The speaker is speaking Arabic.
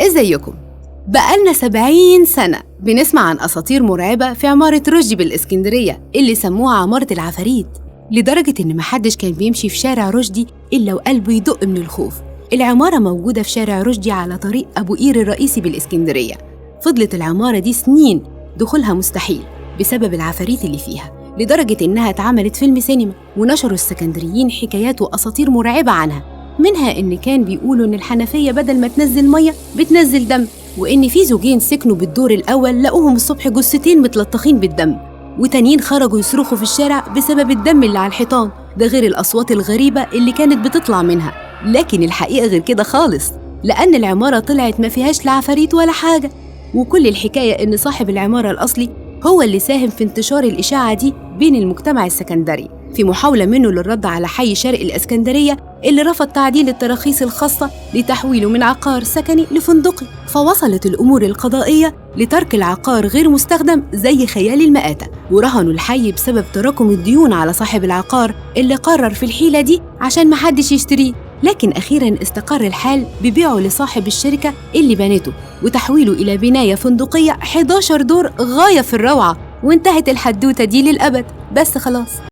ازيكم؟ بقالنا 70 سنة بنسمع عن أساطير مرعبة في عمارة رشدي بالإسكندرية اللي سموها عمارة العفاريت، لدرجة إن محدش كان بيمشي في شارع رشدي إلا وقلبه يدق من الخوف. العمارة موجودة في شارع رشدي على طريق أبو قير الرئيسي بالإسكندرية. فضلت العمارة دي سنين دخولها مستحيل بسبب العفاريت اللي فيها، لدرجة إنها اتعملت فيلم سينما ونشروا السكندريين حكايات وأساطير مرعبة عنها، منها إن كان بيقولوا إن الحنفية بدل ما تنزل مية بتنزل دم، وإن في زوجين سكنوا بالدور الأول لقوهم الصبح جثتين متلطخين بالدم، وتانيين خرجوا يصرخوا في الشارع بسبب الدم اللي على الحيطان، ده غير الأصوات الغريبة اللي كانت بتطلع منها. لكن الحقيقة غير كده خالص، لأن العمارة طلعت ما فيهاش لا عفاريت ولا حاجة، وكل الحكاية إن صاحب العمارة الأصلي هو اللي ساهم في انتشار الإشاعة دي بين المجتمع السكندري، في محاولة منه للرد على حي شرق الإسكندرية اللي رفض تعديل التراخيص الخاصة لتحويله من عقار سكني لفندقي. فوصلت الأمور القضائية لترك العقار غير مستخدم زي خيال المآتة، ورهنوا الحي بسبب تراكم الديون على صاحب العقار اللي قرر في الحيلة دي عشان محدش يشتريه. لكن أخيراً استقر الحال ببيعه لصاحب الشركة اللي بنته وتحويله إلى بناية فندقية 11 دور غاية في الروعة، وانتهت الحدوتة دي للأبد. بس خلاص.